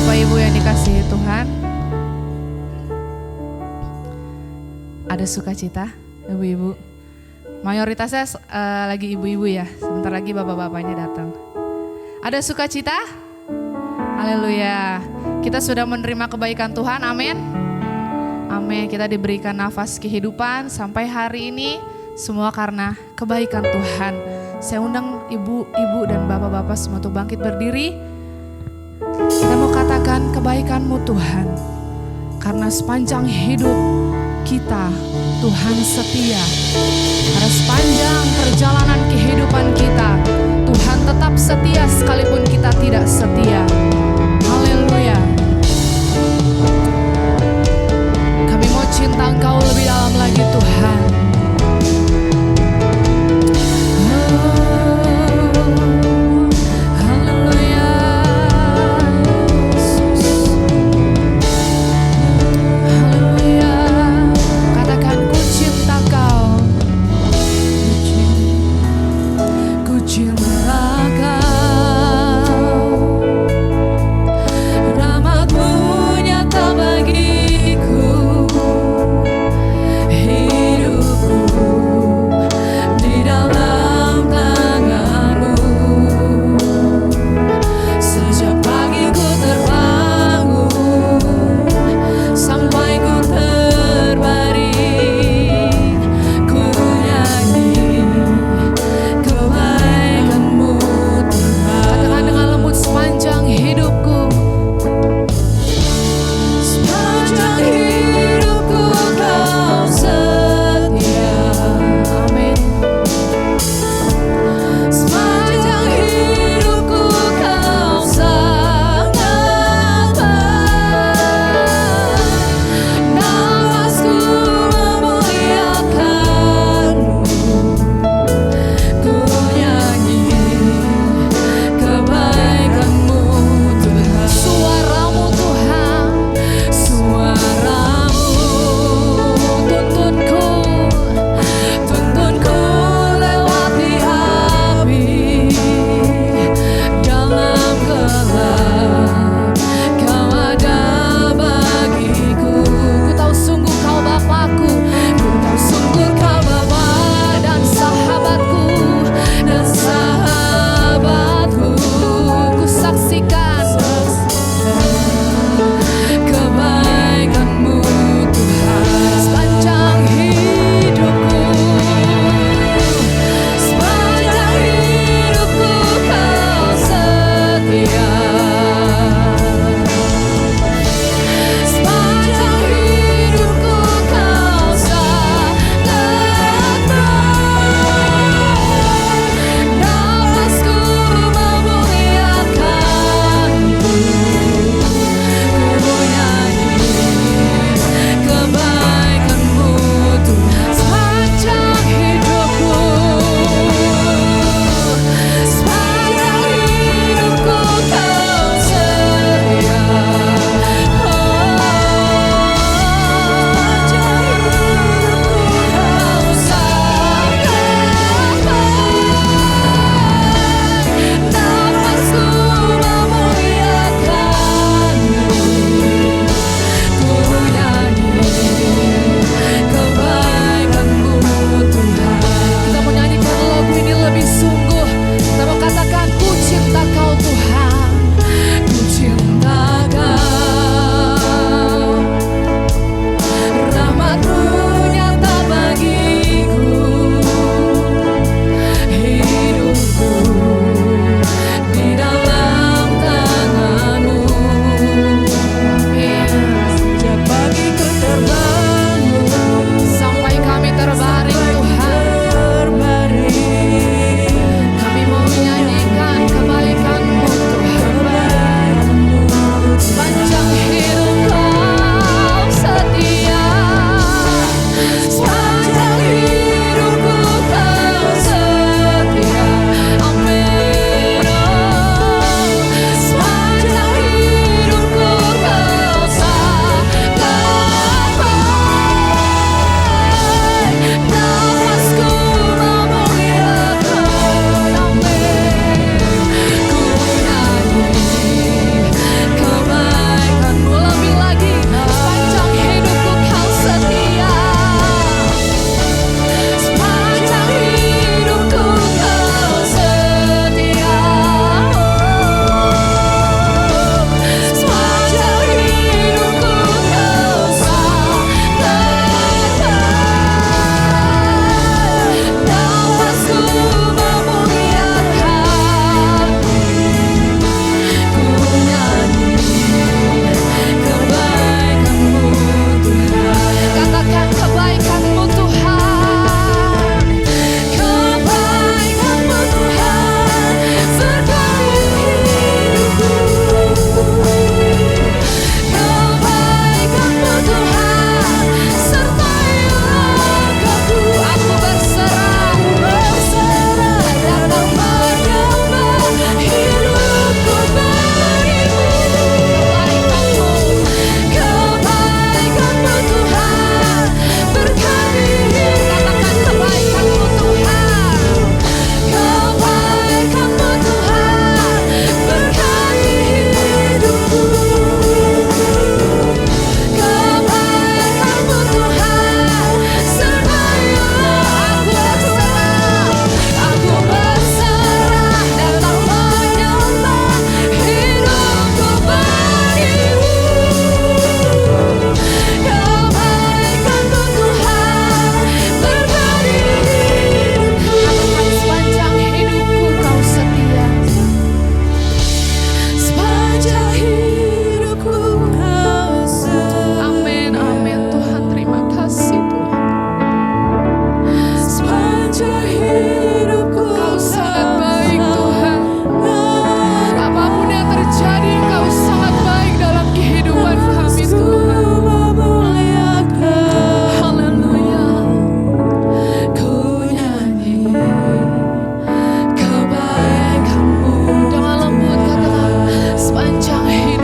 Bapak Ibu yang dikasihi Tuhan, ada sukacita ibu-ibu. Mayoritasnya lagi ibu-ibu ya, sebentar lagi bapak-bapaknya datang. Ada sukacita? Haleluya. Kita sudah menerima kebaikan Tuhan, amin. Amin, kita diberikan nafas kehidupan sampai hari ini, semua karena kebaikan Tuhan. Saya undang ibu-ibu dan bapak-bapak semua untuk bangkit berdiri. Kita mau katakan kebaikan-Mu Tuhan, karena sepanjang hidup kita Tuhan setia. Karena sepanjang perjalanan kehidupan kita Tuhan tetap setia sekalipun kita tidak setia. Haleluya. Kami mau cinta Engkau lebih dalam lagi Tuhan. Hidup Amin, amin Tuhan, terima kasih Tuhan. Kau sangat baik Tuhan. Apapun yang terjadi, Kau sangat baik dalam kehidupan kami Tuhan. Haleluya. Ku nyanyi kebaikan-Mu. Dengan lembut katakan, sepanjang hidup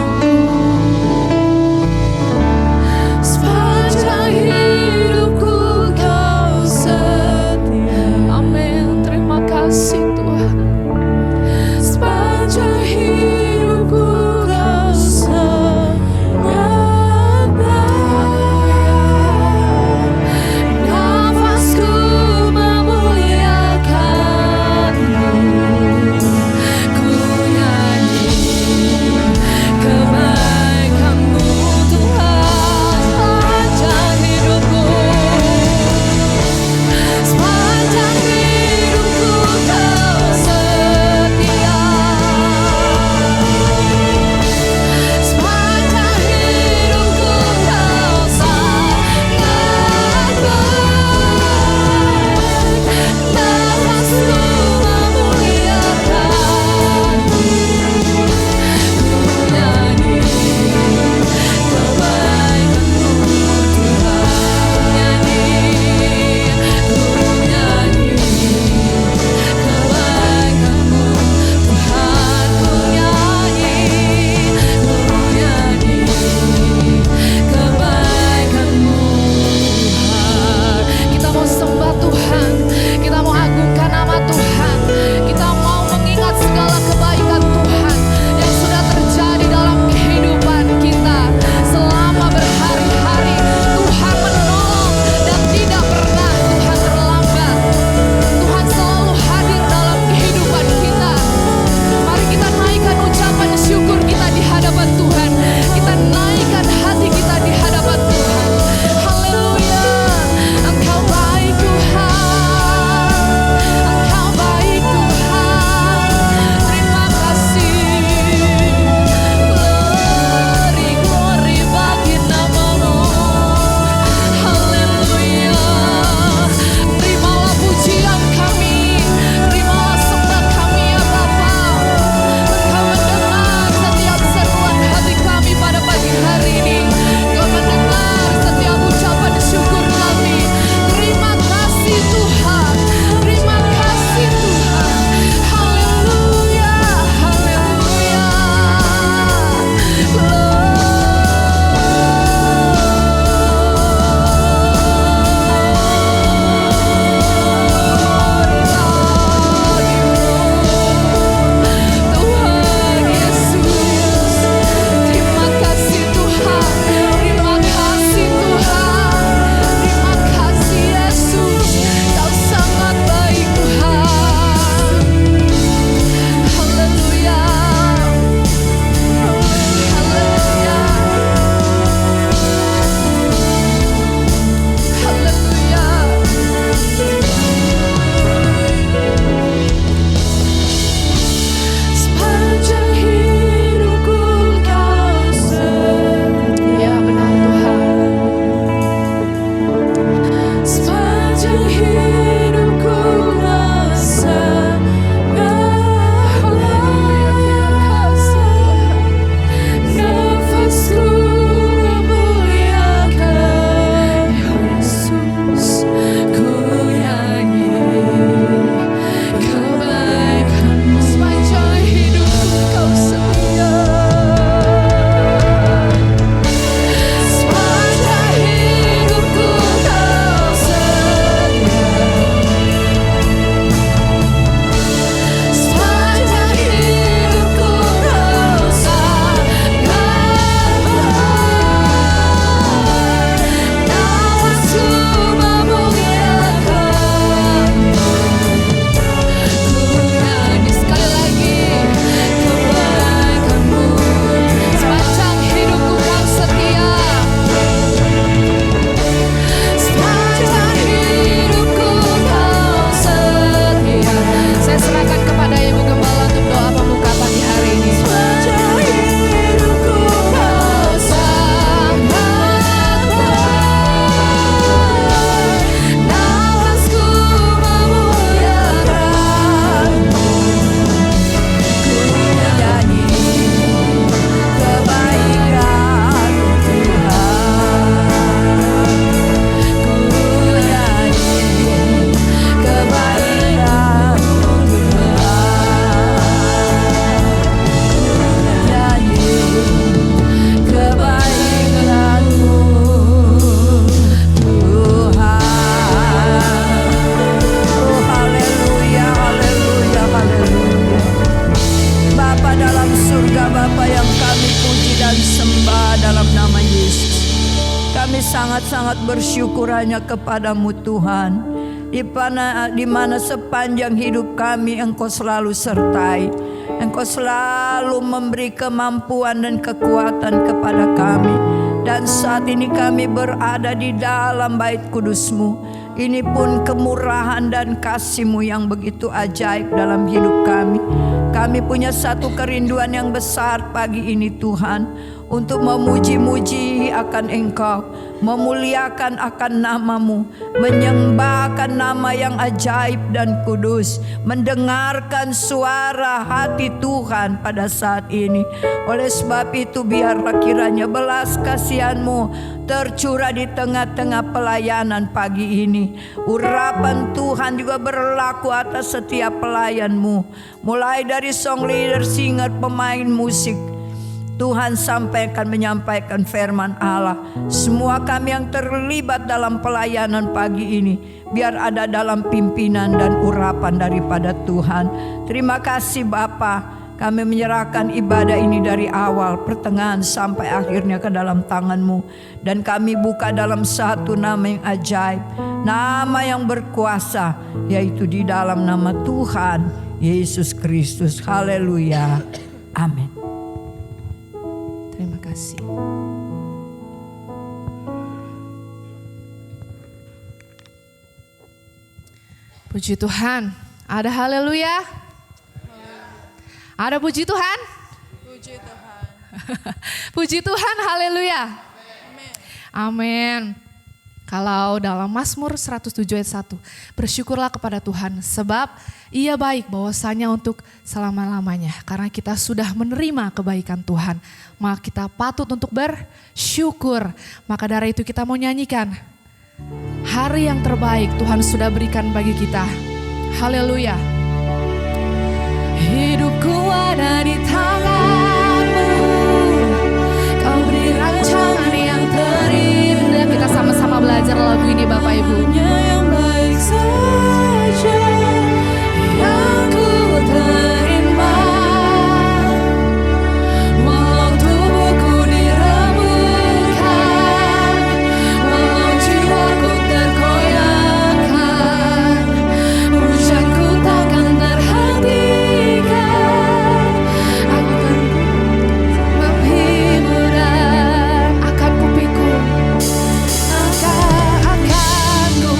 kami puji dan sembah dalam nama Yesus. Kami sangat-sangat bersyukur hanya kepadamu Tuhan. Di mana sepanjang hidup kami Engkau selalu sertai. Engkau selalu memberi kemampuan dan kekuatan kepada kami. Dan saat ini kami berada di dalam bait kudus-Mu. Ini pun kemurahan dan kasih-Mu yang begitu ajaib dalam hidup kami. Kami punya satu kerinduan yang besar pagi ini Tuhan, untuk memuji-muji akan Engkau, memuliakan akan nama-Mu, menyembahkan nama yang ajaib dan kudus, mendengarkan suara hati Tuhan pada saat ini. Oleh sebab itu biarlah kiranya belas kasihan-Mu tercurah di tengah-tengah pelayanan pagi ini. Urapan Tuhan juga berlaku atas setiap pelayan-Mu, mulai dari song leader, singer, pemain musik, Tuhan sampai akan menyampaikan firman Allah. Semua kami yang terlibat dalam pelayanan pagi ini, biar ada dalam pimpinan dan urapan daripada Tuhan. Terima kasih Bapa. Kami menyerahkan ibadah ini dari awal, pertengahan sampai akhirnya ke dalam tangan-Mu. Dan kami buka dalam satu nama yang ajaib, nama yang berkuasa, yaitu di dalam nama Tuhan Yesus Kristus. Haleluya. Amin. Terima kasih. Puji Tuhan. Ada haleluya? Ada puji Tuhan? Puji Tuhan. Puji Tuhan, haleluya. Amin. Amin. Kalau dalam Mazmur 107 ayat 1, bersyukurlah kepada Tuhan sebab Ia baik bahwasanya untuk selama-lamanya. Karena kita sudah menerima kebaikan Tuhan, maka kita patut untuk bersyukur. Maka dari itu kita mau nyanyikan hari yang terbaik Tuhan sudah berikan bagi kita. Haleluya. Hidupku ada di tangan-Mu, Kau beri rancangan yang terindah. Kita sama-sama belajar lagu ini Bapak Ibu. Yang baik saja yang ku terima, walau tubuhku diremukkan, walau jiwaku terkoyakkan, pujianku takkan terhentikan, akan menghibur dan akan kupikul, akan ku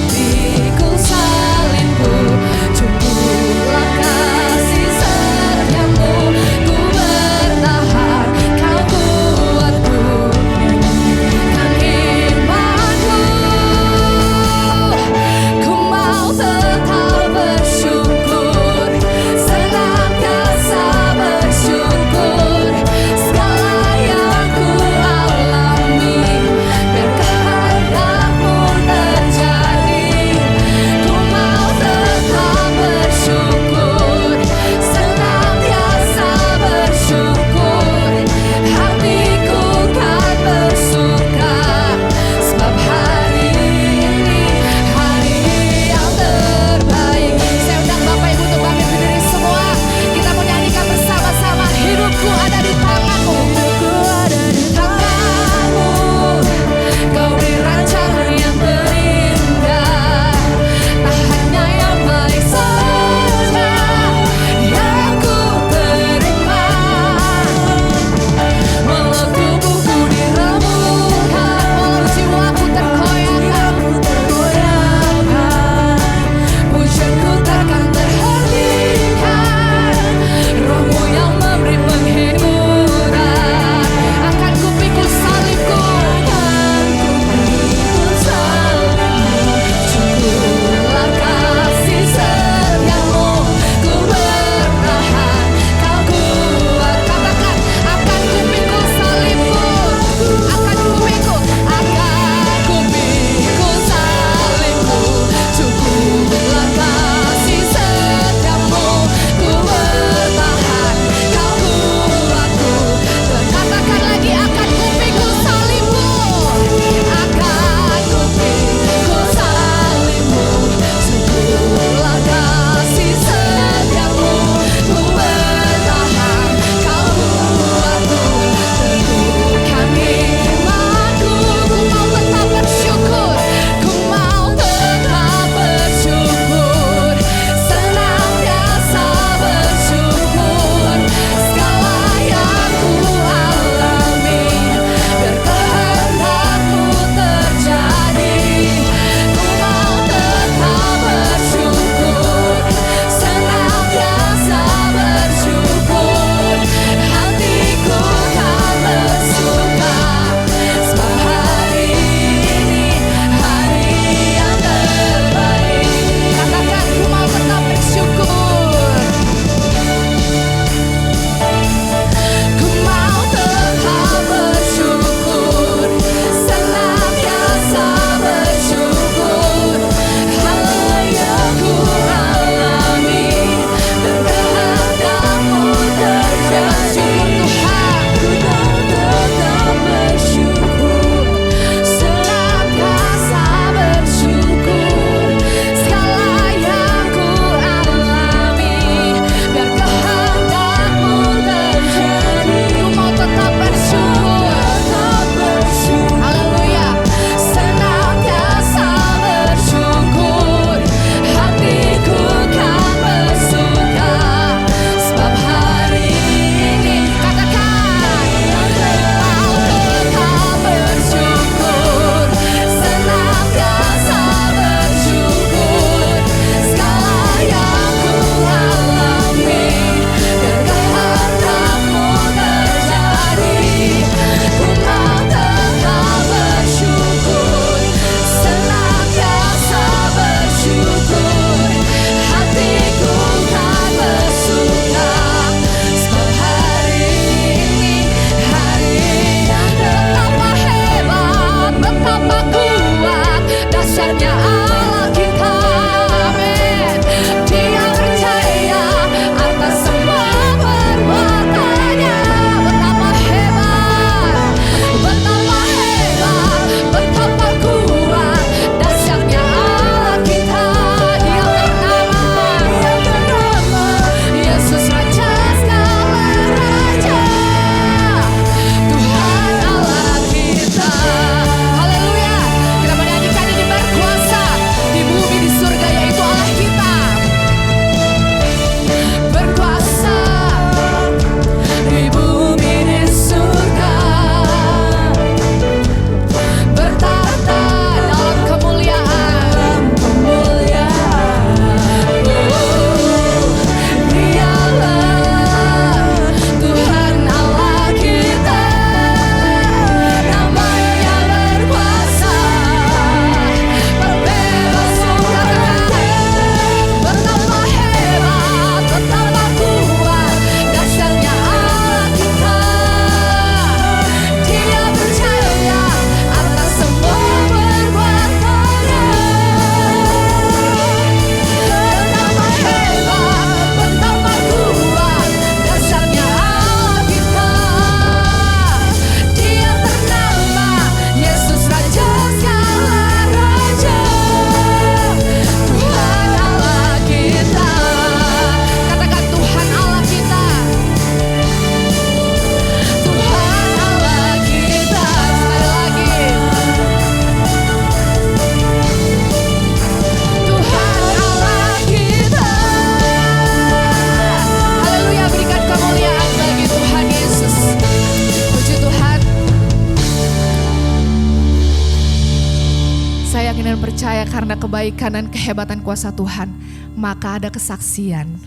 dan percaya karena kebaikan dan kehebatan kuasa Tuhan, maka ada kesaksian.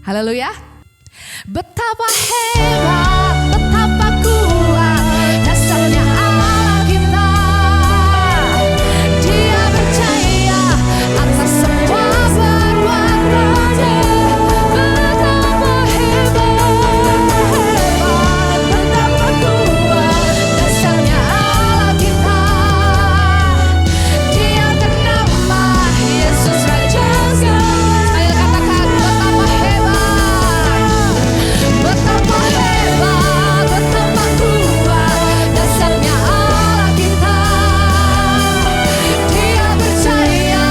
Haleluya. Betapa hebat, betapa kuat dasarnya Allah kita. Dia percaya atas semua perbuatannya. Betapa hebat, betapa kuat dasarnya Allah kita. Dia bernama Yesus Raja. Ayo katakan betapa hebat, betapa hebat, betapa kuat dasarnya Allah kita. Dia percaya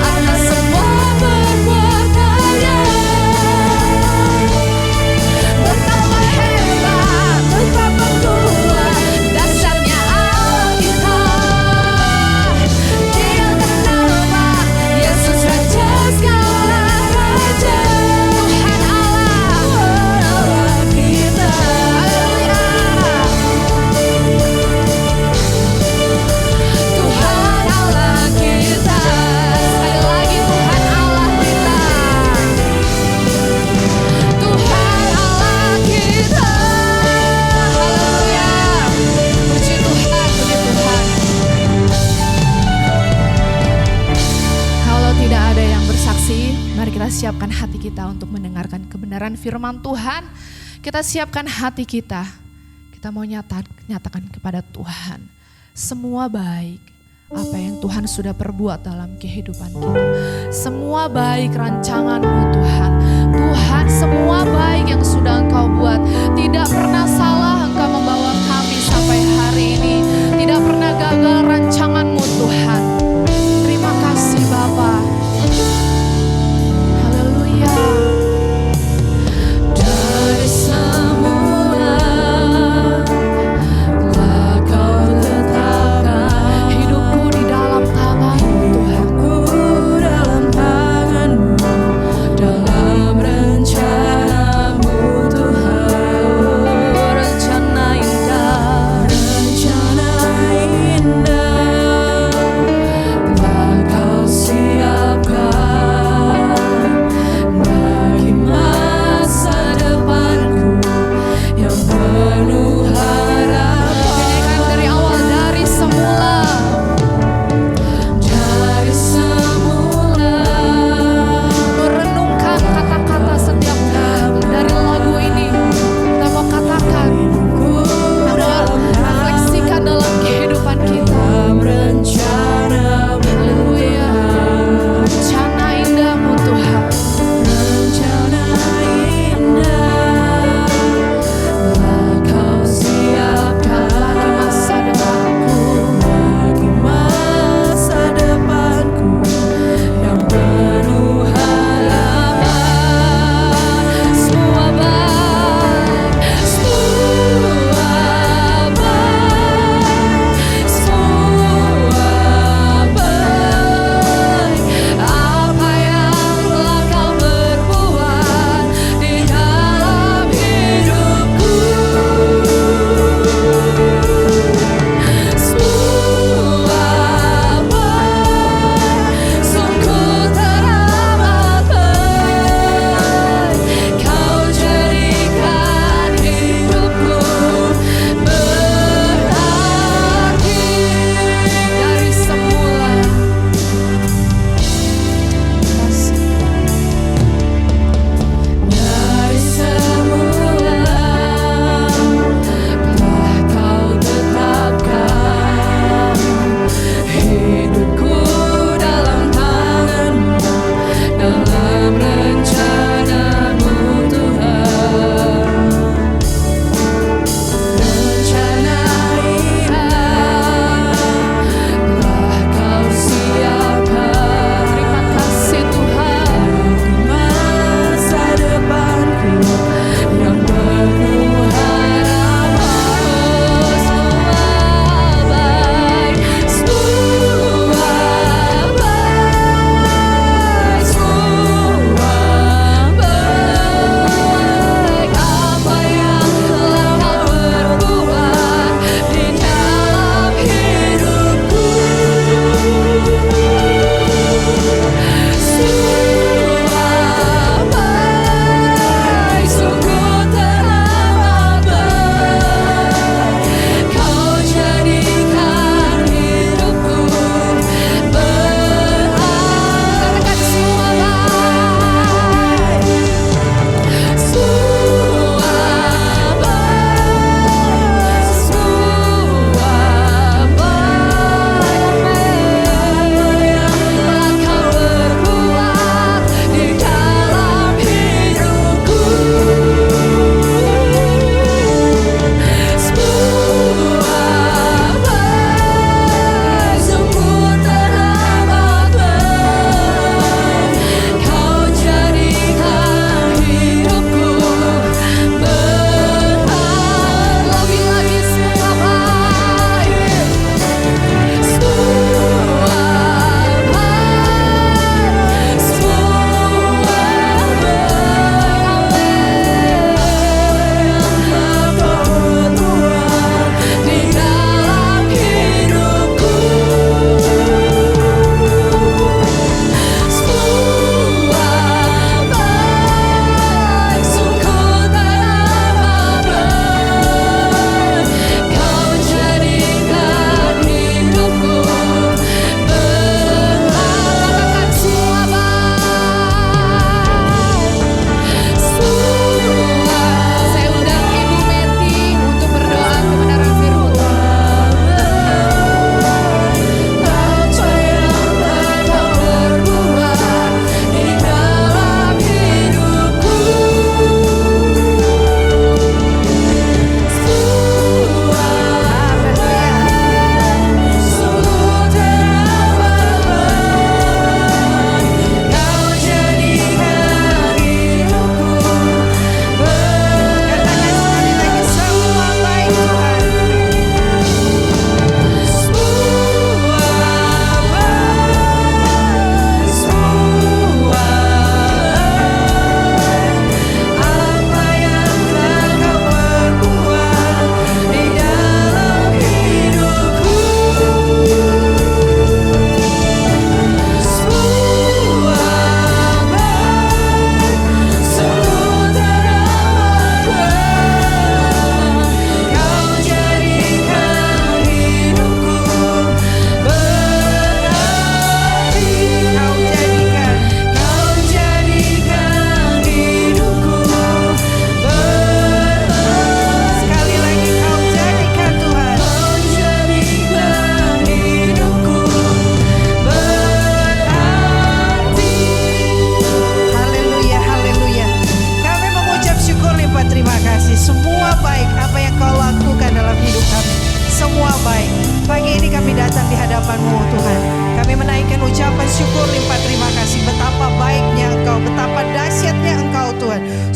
atas semua perbuatannya. Betapa hebat, betapa kuat dasarnya Allah kita. Dia bernama Yesus Raja segala raja. Tuhan Allah kita. Haleluya. Tuhan Allah kita. Sekali lagi Tuhan Allah kita. Tuhan Allah kita. Haleluya. Puji Tuhan, puji Tuhan. Kalau tidak ada yang bersaksi, mari kita siapkan hati kita untuk mendengarkan kebenaran firman Tuhan. Kita siapkan hati kita. Kita mau nyatakan kepada Tuhan semua baik apa yang Tuhan sudah perbuat dalam kehidupan kita. Semua baik rancangan-Mu Tuhan. Tuhan, semua baik yang sudah Engkau buat. Tidak pernah salah Engkau membawa kami sampai hari ini. Tidak pernah gagal rancangan-Mu Tuhan. Terima kasih Bapa. Haleluya. Dari semula telah Kau letakkan hidupku di dalam tangan-Mu Tuhan. dalam tangan-Mu, Dalam rencana-Mu Tuhan.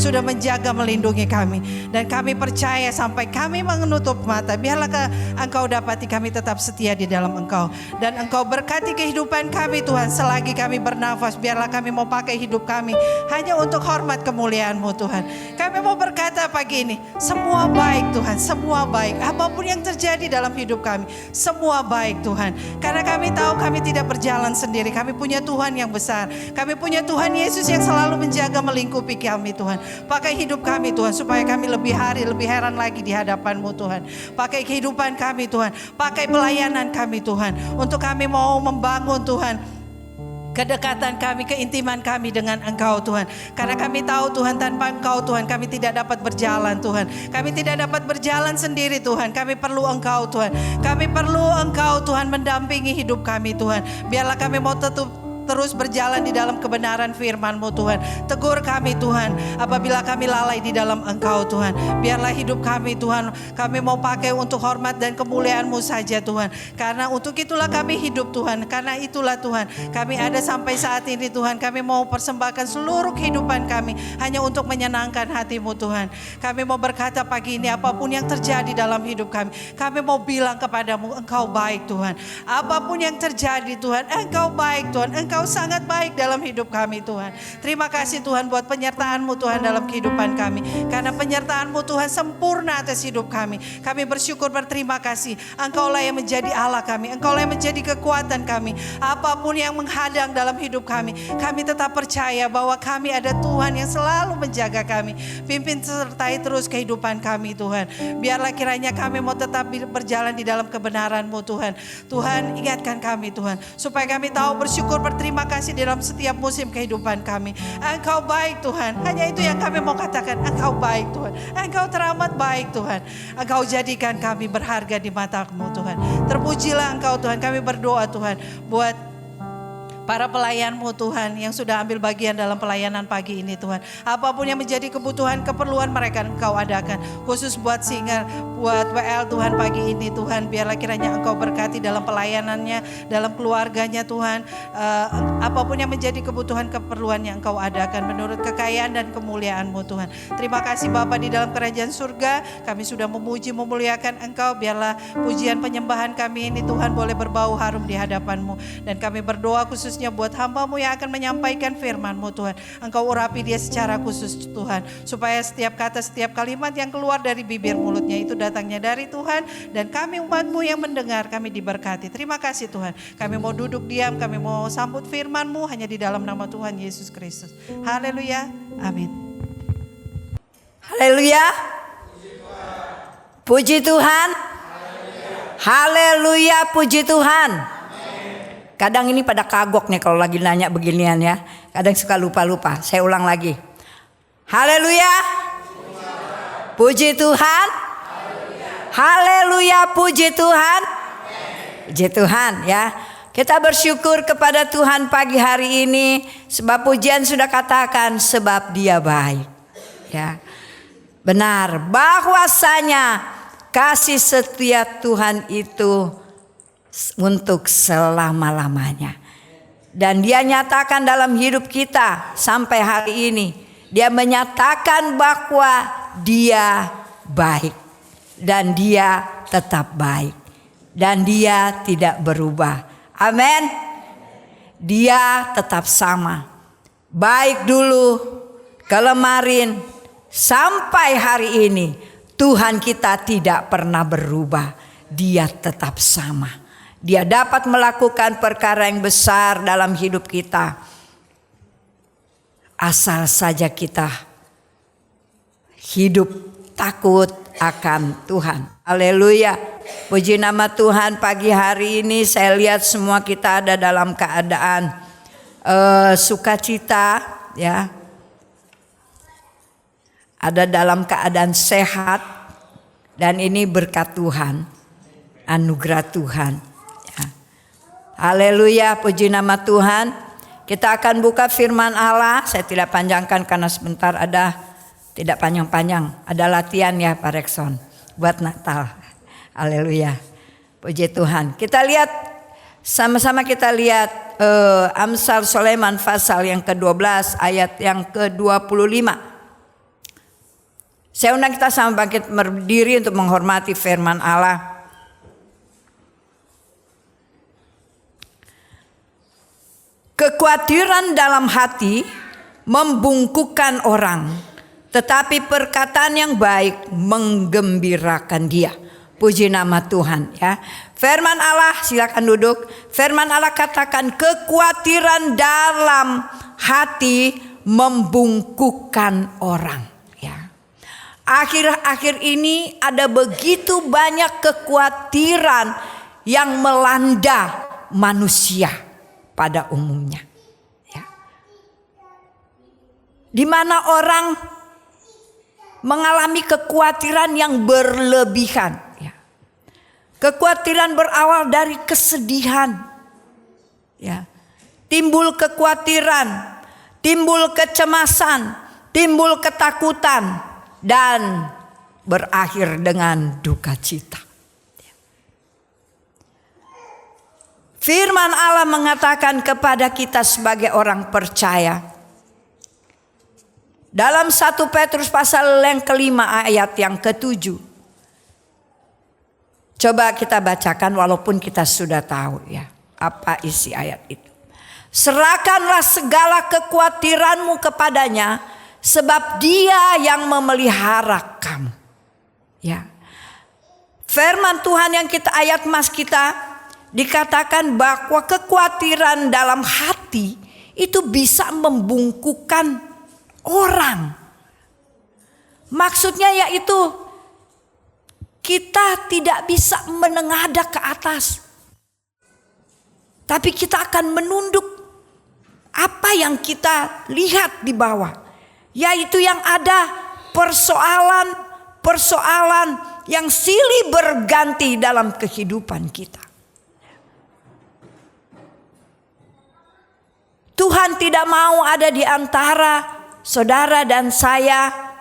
sudah menjaga melindungi kami. Dan kami percaya sampai kami menutup mata, biarlah Engkau dapati kami tetap setia di dalam Engkau. Dan Engkau berkati kehidupan kami Tuhan. Selagi kami bernafas, biarlah kami mau pakai hidup kami hanya untuk hormat kemuliaan-Mu Tuhan. Kami mau berkata pagi ini, semua baik Tuhan, semua baik. Apapun yang terjadi dalam hidup kami, semua baik Tuhan. Karena kami tahu kami tidak berjalan sendiri. Kami punya Tuhan yang besar. Kami punya Tuhan Yesus yang selalu menjaga melingkupi kami Tuhan. Pakai hidup kami Tuhan, supaya kami lebih heran lagi di hadapan-Mu Tuhan. Pakai kehidupan kami Tuhan, pakai pelayanan kami Tuhan, untuk kami mau membangun Tuhan kedekatan kami, keintiman kami dengan Engkau Tuhan. Karena kami tahu Tuhan, tanpa Engkau Tuhan kami tidak dapat berjalan Tuhan. Kami tidak dapat berjalan sendiri Tuhan. Kami perlu Engkau Tuhan. Kami perlu Engkau Tuhan mendampingi hidup kami Tuhan. Biarlah kami mau terus berjalan di dalam kebenaran firman-Mu Tuhan. Tegur kami Tuhan apabila kami lalai di dalam Engkau Tuhan. Biarlah hidup kami Tuhan, kami mau pakai untuk hormat dan kemuliaan-Mu saja Tuhan. Karena untuk itulah kami hidup Tuhan. Karena itulah Tuhan kami ada sampai saat ini Tuhan. Kami mau persembahkan seluruh kehidupan kami hanya untuk menyenangkan hati-Mu Tuhan. Kami mau berkata pagi ini, apapun yang terjadi dalam hidup kami mau bilang kepadamu, Engkau baik Tuhan. Apapun yang terjadi Tuhan, Engkau baik Tuhan. Engkau sangat baik dalam hidup kami Tuhan. Terima kasih Tuhan buat penyertaan-Mu Tuhan dalam kehidupan kami. Karena penyertaan-Mu Tuhan sempurna atas hidup kami. Kami bersyukur, berterima kasih. Engkaulah yang menjadi Allah kami. Engkaulah yang menjadi kekuatan kami. Apapun yang menghadang dalam hidup kami tetap percaya bahwa kami ada Tuhan yang selalu menjaga kami. Pimpin sertai terus kehidupan kami Tuhan. Biarlah kiranya kami mau tetap berjalan di dalam kebenaran-Mu Tuhan. Tuhan, ingatkan kami Tuhan, supaya kami tahu bersyukur, berterima kasih dalam setiap musim kehidupan kami. Engkau baik Tuhan. Hanya itu yang kami mau katakan. Engkau baik Tuhan. Engkau teramat baik Tuhan. Engkau jadikan kami berharga di mata-Mu Tuhan. Terpujilah Engkau Tuhan. Kami berdoa Tuhan buat para pelayan-Mu Tuhan yang sudah ambil bagian dalam pelayanan pagi ini Tuhan. Apapun yang menjadi kebutuhan, keperluan mereka Engkau adakan. Khusus buat singer, buat WL Tuhan pagi ini Tuhan. Biarlah kiranya Engkau berkati dalam pelayanannya, dalam keluarganya Tuhan. Apapun yang menjadi kebutuhan, keperluan yang Engkau adakan menurut kekayaan dan kemuliaan-Mu Tuhan. Terima kasih Bapa di dalam kerajaan surga. Kami sudah memuji, memuliakan Engkau. Biarlah pujian penyembahan kami ini Tuhan boleh berbau harum di hadapan-Mu. Dan kami berdoa khusus buat hamba-Mu yang akan menyampaikan firman-Mu Tuhan. Engkau urapi dia secara khusus Tuhan. Supaya setiap kata, setiap kalimat yang keluar dari bibir mulutnya itu datangnya dari Tuhan. Dan kami umat-Mu yang mendengar, kami diberkati. Terima kasih Tuhan. Kami mau duduk diam, kami mau sambut firman-Mu hanya di dalam nama Tuhan Yesus Kristus. Haleluya. Amin. Haleluya. Puji Tuhan. Haleluya, puji Tuhan. Kadang ini pada kagok nih kalau lagi nanya beginian ya. Kadang suka lupa-lupa. Saya ulang lagi. Haleluya. Puji Tuhan. Haleluya, puji Tuhan. Puji Tuhan ya. Kita bersyukur kepada Tuhan pagi hari ini. Sebab pujian sudah katakan sebab Dia baik. Ya. Benar bahwasanya kasih setia Tuhan itu untuk selama-lamanya. Dan Dia nyatakan dalam hidup kita sampai hari ini. Dia menyatakan bahwa Dia baik. Dan Dia tetap baik. Dan Dia tidak berubah. Amin. Dia tetap sama. Baik dulu, kemarin, sampai hari ini. Tuhan kita tidak pernah berubah. Dia tetap sama. Dia dapat melakukan perkara yang besar dalam hidup kita. Asal saja kita hidup takut akan Tuhan. Haleluya. Puji nama Tuhan, pagi hari ini saya lihat semua kita ada dalam keadaan sukacita ya. Ada dalam keadaan sehat. Dan ini berkat Tuhan. Anugerah Tuhan. Haleluya, puji nama Tuhan. Kita akan buka firman Allah. Saya tidak panjangkan karena sebentar ada, tidak panjang-panjang. Ada latihan ya Pak Rekson buat Natal. Haleluya, puji Tuhan. Kita lihat, sama-sama kita lihat Amsal Sulaiman pasal yang ke-12 ayat yang ke-25. Saya undang kita sama bangkit berdiri untuk menghormati firman Allah. Kekhawatiran dalam hati membungkukkan orang, tetapi perkataan yang baik menggembirakan dia. Puji nama Tuhan ya. Firman Allah, silakan duduk. Firman Allah katakan kekhawatiran dalam hati membungkukkan orang. Akhir-akhir ini ada begitu banyak kekhawatiran yang melanda manusia pada umumnya. Ya. Di mana orang mengalami kekhawatiran yang berlebihan. Ya. Kekhawatiran berawal dari kesedihan. Ya. Timbul kekhawatiran, timbul kecemasan, timbul ketakutan. Dan berakhir dengan duka cita. Firman Allah mengatakan kepada kita sebagai orang percaya. Dalam 1 Petrus pasal yang kelima ayat yang ke-7. Coba kita bacakan walaupun kita sudah tahu ya apa isi ayat itu. Serahkanlah segala kekhawatiranmu kepadanya. Sebab dia yang memelihara kamu. Ya. Firman Tuhan yang kita ayat mas kita dikatakan bahwa kekhawatiran dalam hati itu bisa membungkukkan orang. Maksudnya yaitu kita tidak bisa menengadah ke atas. Tapi kita akan menunduk apa yang kita lihat di bawah. Yaitu yang ada persoalan yang silih berganti dalam kehidupan kita. Tuhan tidak mau ada di antara saudara dan saya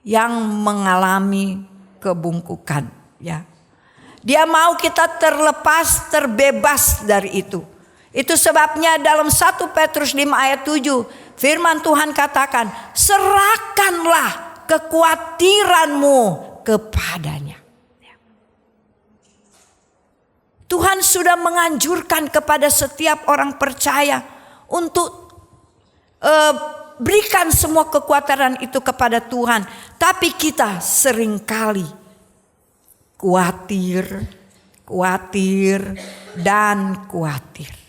yang mengalami kebungkukan. Ya. Dia mau kita terlepas, terbebas dari itu. Itu sebabnya dalam 1 Petrus 5 ayat 7. Firman Tuhan katakan, serahkanlah kekhawatiranmu kepadanya. Tuhan sudah menganjurkan kepada setiap orang percaya untuk berikan semua kekhawatiran itu kepada Tuhan. Tapi kita seringkali khawatir dan khawatir.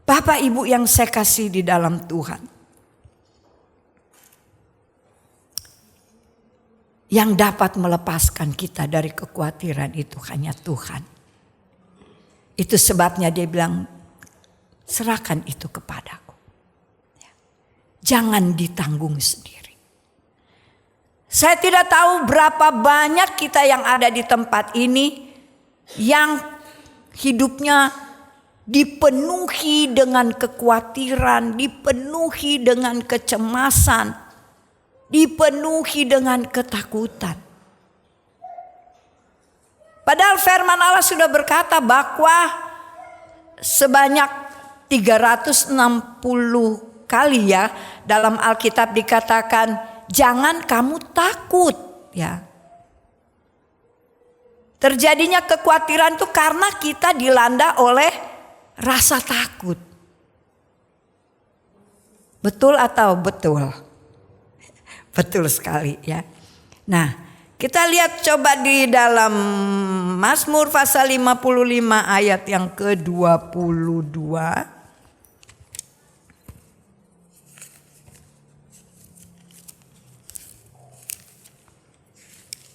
Bapak Ibu yang saya kasih di dalam Tuhan. Yang dapat melepaskan kita dari kekhawatiran itu hanya Tuhan. Itu sebabnya dia bilang, serahkan itu kepadaku. Jangan ditanggung sendiri. Saya tidak tahu berapa banyak kita yang ada di tempat ini yang hidupnya dipenuhi dengan kekhawatiran, dipenuhi dengan kecemasan, dipenuhi dengan ketakutan. Padahal firman Allah sudah berkata bahwa sebanyak 360 kali ya dalam Alkitab dikatakan jangan kamu takut ya. Terjadinya kekhawatiran itu karena kita dilanda oleh rasa takut. Betul atau betul? Betul sekali ya. Nah, kita lihat coba di dalam Mazmur pasal 55 ayat yang ke-22.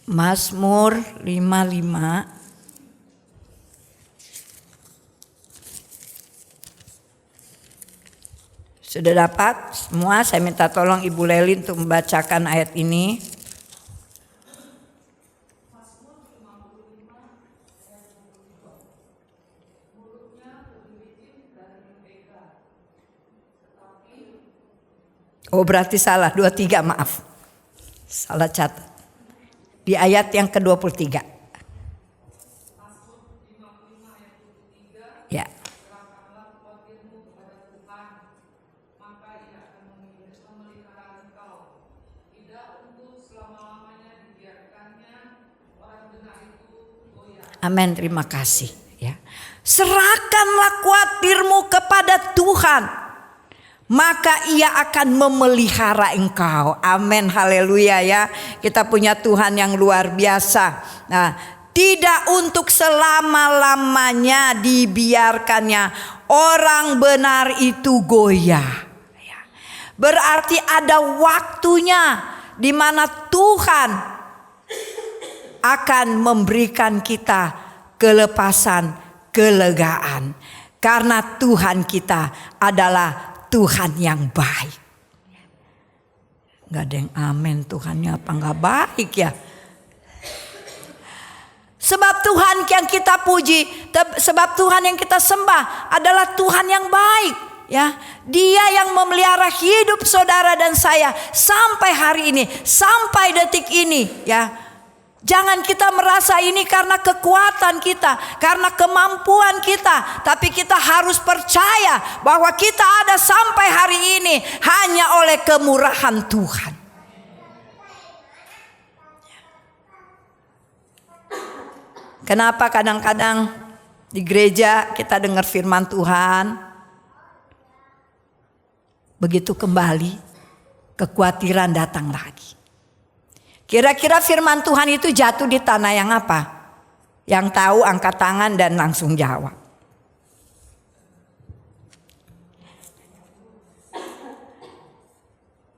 Mazmur 55 Sudah dapat semua? Saya minta tolong Ibu Leli untuk membacakan ayat ini. Oh berarti salah, 23 maaf. Salah catat. Di ayat yang ke-23. Ya. Amin, terima kasih ya. Serahkanlah khawatirmu kepada Tuhan, maka Ia akan memelihara engkau. Amin, haleluya ya. Kita punya Tuhan yang luar biasa. Nah, tidak untuk selama-lamanya dibiarkannya orang benar itu goyah. Berarti ada waktunya di mana Tuhan akan memberikan kita kelepasan, kelegaan. Karena Tuhan kita adalah Tuhan yang baik. Gak ada yang amin, Tuhannya apa gak baik ya? Sebab Tuhan yang kita puji, sebab Tuhan yang kita sembah adalah Tuhan yang baik. Ya, Dia yang memelihara hidup saudara dan saya sampai hari ini, sampai detik ini. Ya, jangan kita merasa ini karena kekuatan kita, karena kemampuan kita, tapi kita harus percaya bahwa kita ada sampai hari ini hanya oleh kemurahan Tuhan. Kenapa kadang-kadang di gereja kita dengar firman Tuhan, begitu kembali kekhawatiran datang lagi. Kira-kira firman Tuhan itu jatuh di tanah yang apa? Yang tahu angkat tangan dan langsung jawab.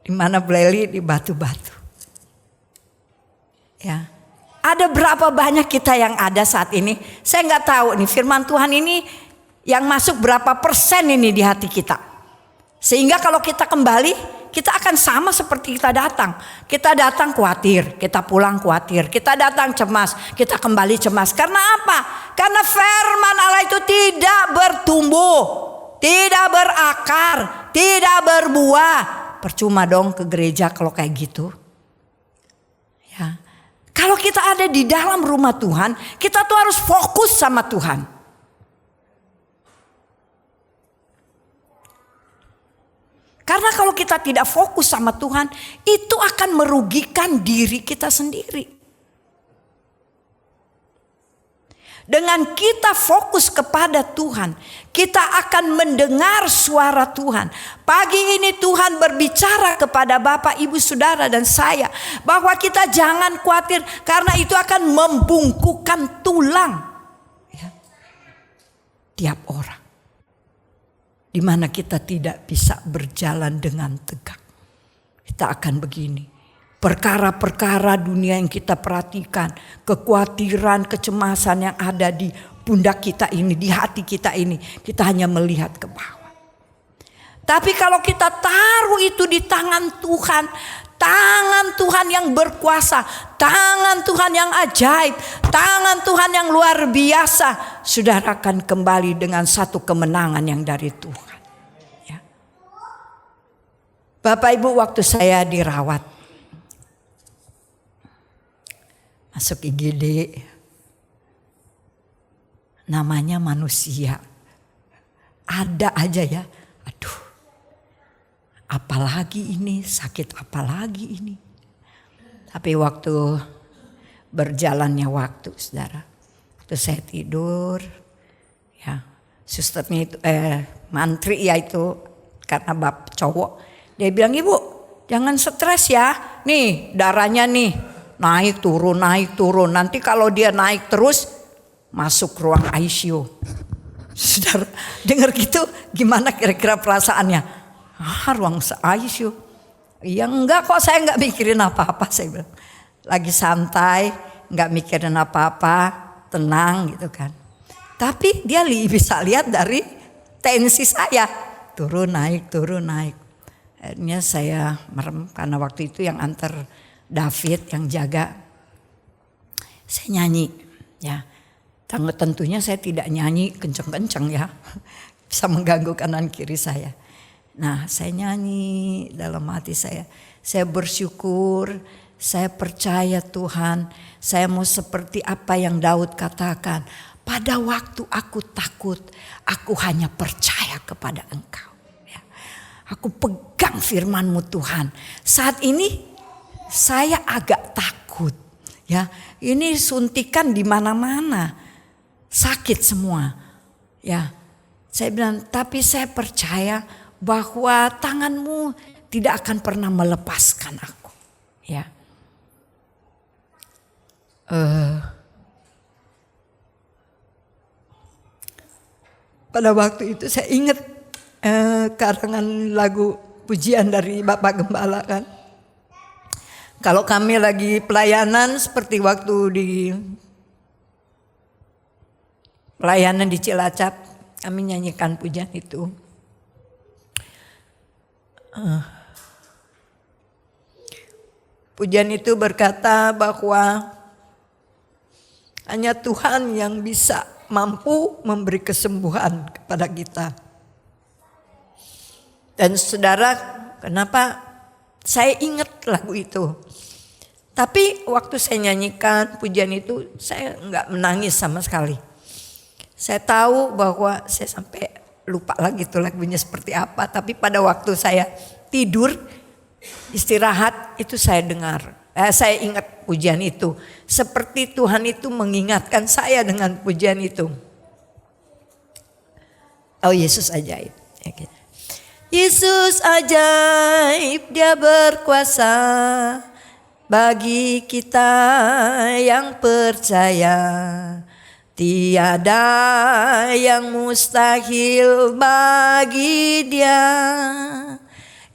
Di mana Bleli? Di batu-batu. Ya. Ada berapa banyak kita yang ada saat ini? Saya nggak tahu nih firman Tuhan ini yang masuk berapa persen ini di hati kita. Sehingga kalau kita kembali, kita akan sama seperti kita datang. Kita datang khawatir, kita pulang khawatir. Kita datang cemas, kita kembali cemas. Karena apa? Karena firman Allah itu tidak bertumbuh, tidak berakar, tidak berbuah. Percuma dong ke gereja kalau kayak gitu. Ya. Kalau kita ada di dalam rumah Tuhan, kita tuh harus fokus sama Tuhan. Karena kalau kita tidak fokus sama Tuhan, itu akan merugikan diri kita sendiri. Dengan kita fokus kepada Tuhan, kita akan mendengar suara Tuhan. Pagi ini Tuhan berbicara kepada Bapak, Ibu, Saudara dan saya, bahwa kita jangan khawatir karena itu akan membungkukkan tulang ya, tiap orang. Di mana kita tidak bisa berjalan dengan tegak. Kita akan begini. Perkara-perkara dunia yang kita perhatikan, kekhawatiran, kecemasan yang ada di pundak kita ini, di hati kita ini, kita hanya melihat ke bawah. Tapi kalau kita taruh itu di tangan Tuhan, tangan Tuhan yang berkuasa, tangan Tuhan yang ajaib, tangan Tuhan yang luar biasa, saudara akan kembali dengan satu kemenangan yang dari Tuhan. Ya. Bapak Ibu, waktu saya dirawat, masuk IGD, namanya manusia, ada aja ya, aduh, apalagi ini, sakit apalagi ini. Tapi waktu berjalannya waktu, saudara, waktu saya tidur, ya susternya itu, mantri ya itu, karena bapak cowok, dia bilang, Ibu jangan stres ya, nih darahnya nih. Naik turun, nanti kalau dia naik terus masuk ruang ICU. Saudara dengar gitu gimana kira-kira perasaannya? Ruang ICU. Ya enggak kok, saya enggak mikirin apa-apa, saya bilang. Lagi santai, enggak mikirin apa-apa, tenang gitu kan. Tapi dia bisa lihat dari tensi saya. Turun naik. Akhirnya saya merem karena waktu itu yang antar David yang jaga, saya nyanyi ya. Tentunya saya tidak nyanyi kenceng-kenceng ya, bisa mengganggu kanan kiri saya. Nah saya nyanyi dalam hati saya bersyukur, saya percaya Tuhan, saya mau seperti apa yang Daud katakan. Pada waktu aku takut, aku hanya percaya kepada Engkau. Ya. Aku pegang firman-Mu Tuhan. Saat ini saya agak takut, ya. Ini suntikan di mana-mana, sakit semua. Ya, saya bilang, tapi saya percaya bahwa tanganmu tidak akan pernah melepaskan aku. Ya, pada waktu itu saya ingat karangan lagu pujian dari Bapak Gembala kan. Kalau kami lagi pelayanan seperti waktu di pelayanan di Cilacap, kami nyanyikan pujian itu. Pujian itu berkata bahwa hanya Tuhan yang bisa mampu memberi kesembuhan kepada kita. Dan saudara, kenapa saya ingat lagu itu? Tapi waktu saya nyanyikan pujian itu, saya enggak menangis sama sekali. Saya tahu bahwa saya sampai lupa lagi tuh lagunya seperti apa. Tapi pada waktu saya tidur, istirahat, itu saya dengar. Saya ingat pujian itu. Seperti Tuhan itu mengingatkan saya dengan pujian itu. Oh, Yesus ajaib. Yesus ajaib, Dia berkuasa bagi kita yang percaya. Tiada yang mustahil bagi Dia.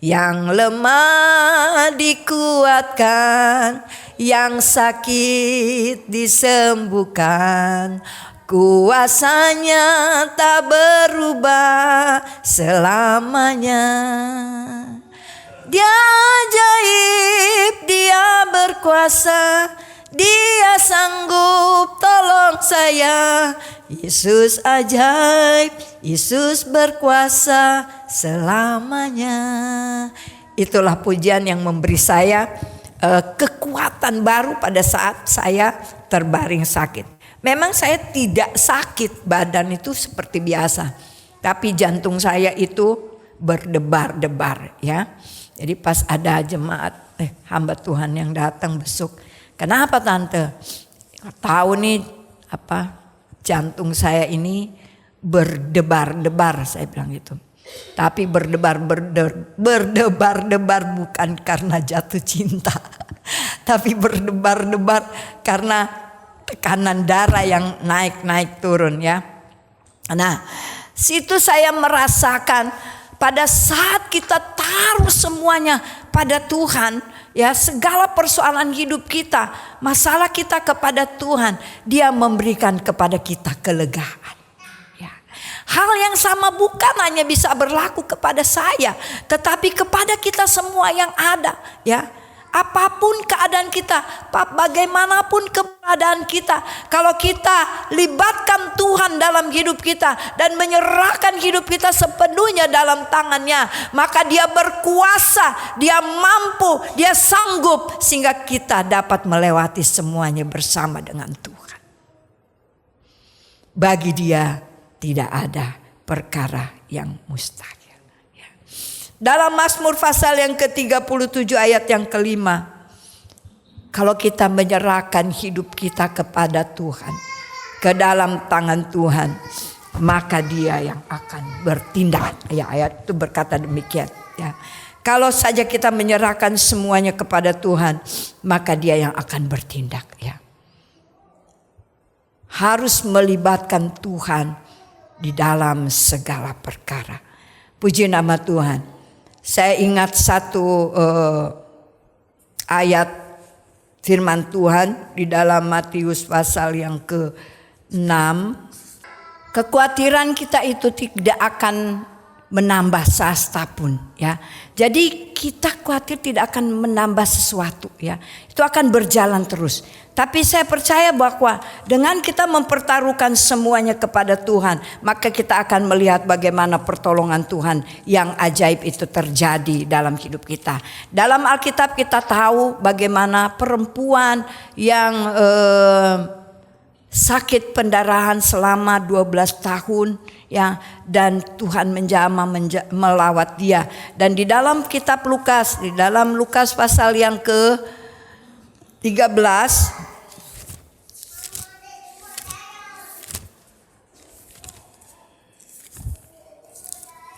Yang lemah dikuatkan, yang sakit disembuhkan. Kuasanya tak berubah selamanya. Dia ajaib, Dia berkuasa, Dia sanggup tolong saya. Yesus ajaib, Yesus berkuasa selamanya. Itulah pujian yang memberi saya kekuatan baru pada saat saya terbaring sakit. Memang saya tidak sakit, badan itu seperti biasa. Tapi jantung saya itu berdebar-debar ya. Jadi pas ada jemaat hamba Tuhan yang datang besuk. Kenapa tante? Tahu nih jantung saya ini berdebar-debar, saya bilang gitu. Tapi berdebar-debar bukan karena jatuh cinta. Tapi berdebar-debar karena tekanan darah yang naik turun ya. Nah, situ saya merasakan pada saat kita taruh semuanya pada Tuhan, ya segala persoalan hidup kita, masalah kita kepada Tuhan, Dia memberikan kepada kita kelegaan. Ya. Hal yang sama bukan hanya bisa berlaku kepada saya, tetapi kepada kita semua yang ada, ya. Apapun keadaan kita, bagaimanapun keadaan kita, kalau kita libatkan Tuhan dalam hidup kita dan menyerahkan hidup kita sepenuhnya dalam tangannya, maka Dia berkuasa, Dia mampu, Dia sanggup sehingga kita dapat melewati semuanya bersama dengan Tuhan. Bagi Dia tidak ada perkara yang mustahil. Dalam Mazmur pasal yang ke-37 ayat yang kelima, kalau kita menyerahkan hidup kita kepada Tuhan, ke dalam tangan Tuhan, maka Dia yang akan bertindak. Ya, ayat itu berkata demikian. Ya. Kalau saja kita menyerahkan semuanya kepada Tuhan, maka Dia yang akan bertindak. Ya. Harus melibatkan Tuhan di dalam segala perkara. Puji nama Tuhan. Saya ingat satu ayat firman Tuhan di dalam Matius pasal yang ke-6. Kekhawatiran kita itu tidak akan menambah sehasta pun ya. Jadi kita khawatir tidak akan menambah sesuatu ya. Itu akan berjalan terus. Tapi saya percaya bahwa dengan kita mempertaruhkan semuanya kepada Tuhan, maka kita akan melihat bagaimana pertolongan Tuhan yang ajaib itu terjadi dalam hidup kita. Dalam Alkitab kita tahu bagaimana perempuan yang sakit pendarahan selama 12 tahun ya, dan Tuhan melawat dia. Dan di dalam kitab Lukas, di dalam Lukas pasal yang ke-13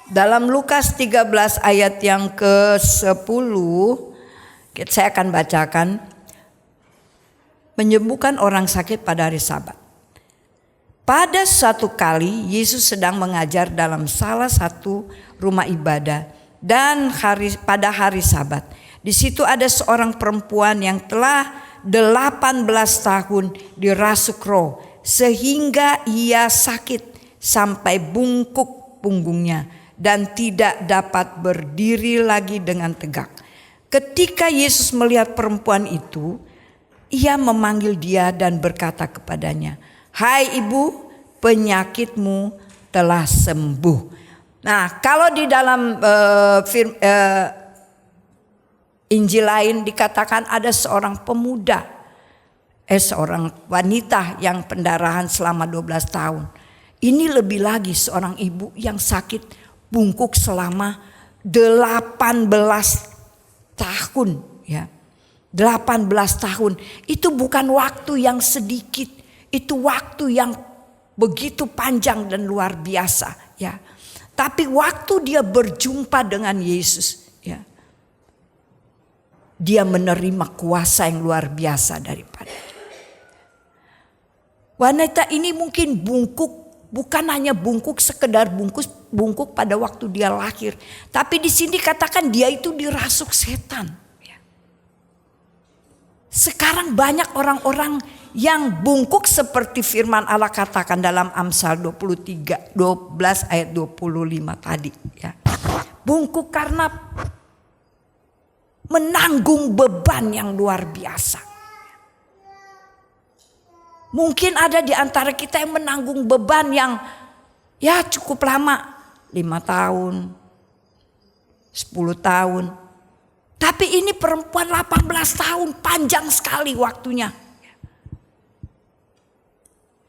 Dalam Lukas 13 ayat yang ke-10, saya akan bacakan. Menyembuhkan orang sakit pada hari Sabat. Pada suatu kali Yesus sedang mengajar dalam salah satu rumah ibadah dan pada hari Sabat. Di situ ada seorang perempuan yang telah 18 tahun dirasuk roh sehingga ia sakit sampai bungkuk punggungnya dan tidak dapat berdiri lagi dengan tegak. Ketika Yesus melihat perempuan itu, ia memanggil dia dan berkata kepadanya, "Hai ibu, penyakitmu telah sembuh." Nah, kalau di dalam Injil lain dikatakan ada seorang pemuda, seorang wanita yang pendarahan selama 12 tahun. Ini lebih lagi seorang ibu yang sakit bungkuk selama 18 tahun, ya. 18 tahun itu bukan waktu yang sedikit, itu waktu yang begitu panjang dan luar biasa, ya. Tapi waktu dia berjumpa dengan Yesus, ya, dia menerima kuasa yang luar biasa daripadanya. Wanita ini mungkin bungkuk, bukan hanya bungkuk sekedar bungkuk pada waktu dia lahir, tapi di sini katakan dia itu dirasuk setan. Sekarang banyak orang-orang yang bungkuk seperti firman Allah katakan dalam Amsal 23, 12 ayat 25 tadi, ya. Bungkuk karena menanggung beban yang luar biasa. Mungkin ada di antara kita yang menanggung beban yang ya cukup lama, 5 tahun, 10 tahun. Tapi ini perempuan 18 tahun, panjang sekali waktunya.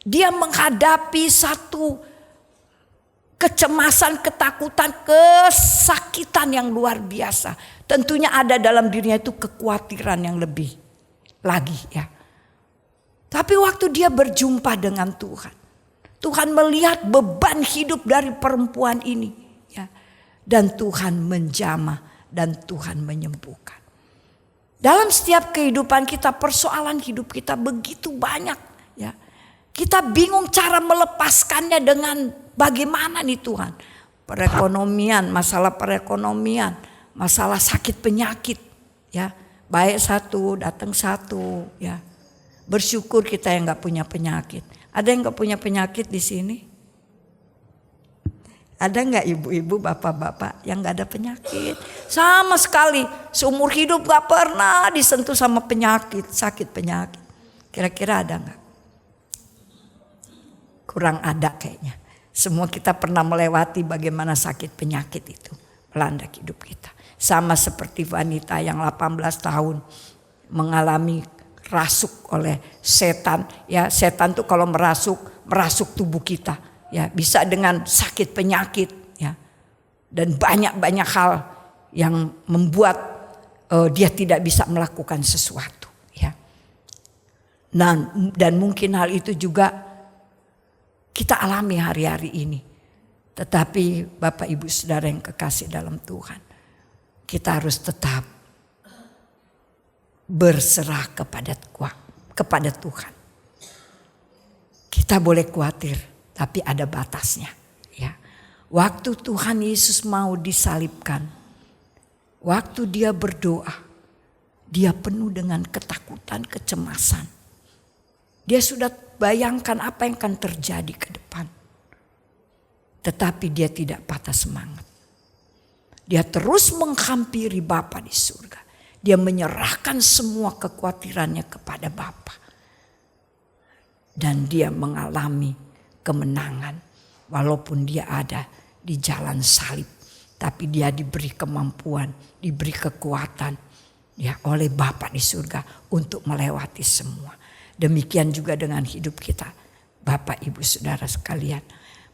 Dia menghadapi satu kecemasan, ketakutan, kesakitan yang luar biasa. Tentunya ada dalam dirinya itu kekhawatiran yang lebih lagi, ya. Tapi waktu dia berjumpa dengan Tuhan, Tuhan melihat beban hidup dari perempuan ini, ya. Dan Tuhan menjamah dan Tuhan menyembuhkan. Dalam setiap kehidupan kita, persoalan hidup kita begitu banyak, ya. Kita bingung cara melepaskannya dengan bagaimana nih Tuhan. Perekonomian, masalah perekonomian, masalah sakit penyakit, ya. Baik satu, datang satu, ya. Bersyukur kita yang nggak punya penyakit. Ada yang nggak punya penyakit di sini? Ada nggak ibu-ibu, bapak-bapak yang nggak ada penyakit? Sama sekali, seumur hidup nggak pernah disentuh sama penyakit, sakit penyakit. Kira-kira ada nggak? Kurang ada kayaknya. Semua kita pernah melewati bagaimana sakit penyakit itu melanda hidup kita. Sama seperti wanita yang 18 tahun mengalami rasuk oleh setan. Ya, setan tuh kalau merasuk tubuh kita. Ya, bisa dengan sakit penyakit, ya, dan banyak hal yang membuat dia tidak bisa melakukan sesuatu, ya. Dan mungkin hal itu juga kita alami hari-hari ini. Tetapi Bapak Ibu Saudara yang kekasih dalam Tuhan, kita harus tetap berserah kepada Tuhan. Kita boleh khawatir, tapi ada batasnya, ya. Waktu Tuhan Yesus mau disalibkan, waktu dia berdoa, dia penuh dengan ketakutan, kecemasan. Dia sudah bayangkan apa yang akan terjadi ke depan. Tetapi dia tidak patah semangat. Dia terus menghampiri Bapa di surga. Dia menyerahkan semua kekhawatirannya kepada Bapa. Dan dia mengalami kemenangan walaupun dia ada di jalan salib, tapi dia diberi kemampuan, diberi kekuatan, ya, oleh Bapa di surga untuk melewati semua. Demikian juga dengan hidup kita, Bapak Ibu Saudara sekalian.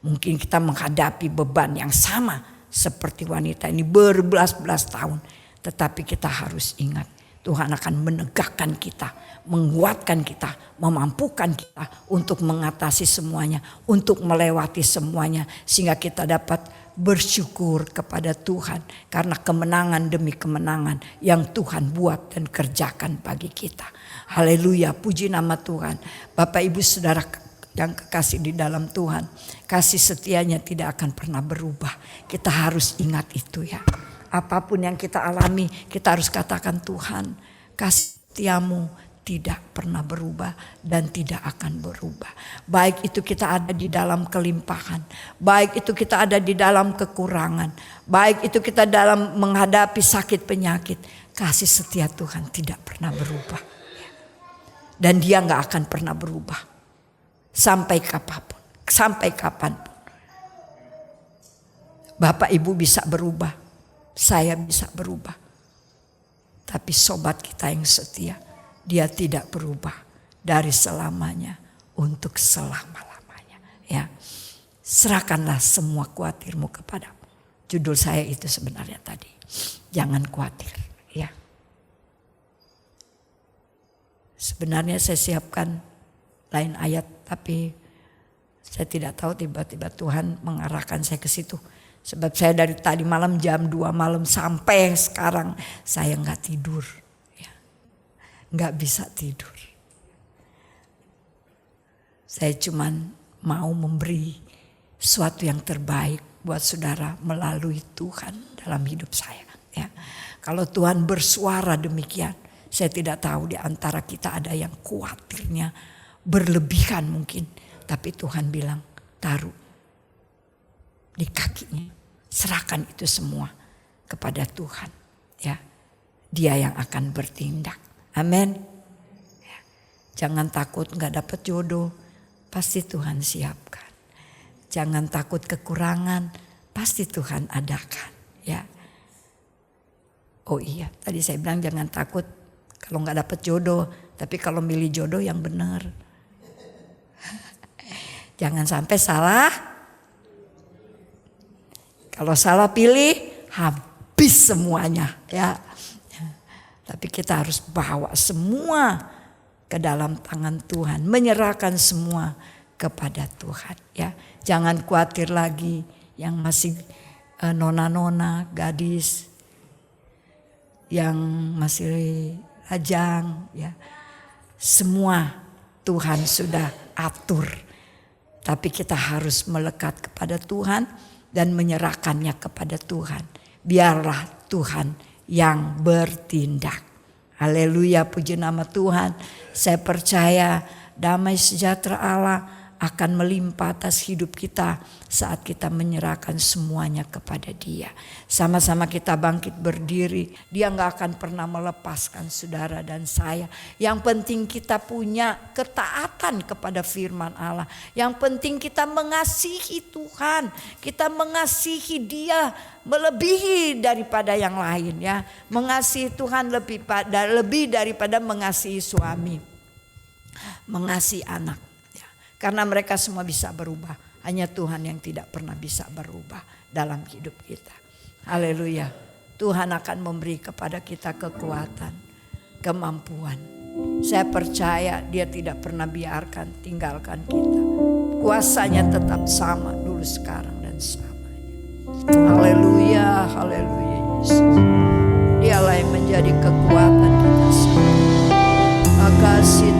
Mungkin kita menghadapi beban yang sama seperti wanita ini berbelas-belas tahun, tetapi kita harus ingat Tuhan akan menegakkan kita, menguatkan kita, memampukan kita untuk mengatasi semuanya, untuk melewati semuanya, sehingga kita dapat bersyukur kepada Tuhan karena kemenangan demi kemenangan yang Tuhan buat dan kerjakan bagi kita. Haleluya, puji nama Tuhan. Bapak Ibu Saudara yang kekasih di dalam Tuhan, kasih setianya tidak akan pernah berubah. Kita harus ingat itu ya. Apapun yang kita alami, kita harus katakan, Tuhan, kasih setiamu tidak pernah berubah dan tidak akan berubah. Baik itu kita ada di dalam kelimpahan, baik itu kita ada di dalam kekurangan, baik itu kita dalam menghadapi sakit penyakit, kasih setia Tuhan tidak pernah berubah. Dan dia gak akan pernah berubah sampai kapanpun. Bapak Ibu bisa berubah, saya bisa berubah, tapi sobat kita yang setia, dia tidak berubah dari selamanya untuk selama-lamanya. Ya, serahkanlah semua khawatirmu kepadamu. Judul saya itu sebenarnya tadi, jangan khawatir. Ya, sebenarnya saya siapkan lain ayat, tapi saya tidak tahu tiba-tiba Tuhan mengarahkan saya ke situ. Sebab saya dari tadi malam jam 2 malam sampai sekarang saya nggak tidur. Nggak bisa tidur. Saya cuman mau memberi sesuatu yang terbaik buat saudara melalui Tuhan dalam hidup saya. Ya, kalau Tuhan bersuara demikian, saya tidak tahu di antara kita ada yang khawatirnya berlebihan mungkin, tapi Tuhan bilang taruh di kakinya, serahkan itu semua kepada Tuhan. Ya, Dia yang akan bertindak. Amin. Jangan takut gak dapat jodoh, pasti Tuhan siapkan. Jangan takut kekurangan, pasti Tuhan adakan. Ya. Oh iya, tadi saya bilang jangan takut kalau gak dapat jodoh, tapi kalau milih jodoh yang benar. Jangan sampai salah. Kalau salah pilih, habis semuanya. Ya. Tapi kita harus bawa semua ke dalam tangan Tuhan, menyerahkan semua kepada Tuhan. Ya, jangan khawatir lagi yang masih nona-nona, gadis, yang masih lajang. Ya, semua Tuhan sudah atur. Tapi kita harus melekat kepada Tuhan dan menyerahkannya kepada Tuhan. Biarlah Tuhan yang bertindak. Haleluya, puji nama Tuhan. Saya percaya damai sejahtera Allah akan melimpah atas hidup kita saat kita menyerahkan semuanya kepada Dia. Sama-sama kita bangkit berdiri. Dia gak akan pernah melepaskan saudara dan saya. Yang penting kita punya ketaatan kepada firman Allah. Yang penting kita mengasihi Tuhan. Kita mengasihi Dia melebihi daripada yang lain ya. Mengasihi Tuhan lebih daripada mengasihi suami, mengasihi anak ya. Karena mereka semua bisa berubah, hanya Tuhan yang tidak pernah bisa berubah dalam hidup kita. Haleluya. Tuhan akan memberi kepada kita kekuatan, kemampuan. Saya percaya Dia tidak pernah biarkan tinggalkan kita. Kuasanya tetap sama dulu, sekarang dan selamanya. Haleluya, haleluya Yesus. Dialah yang menjadi kekuatan kita semua. Makasih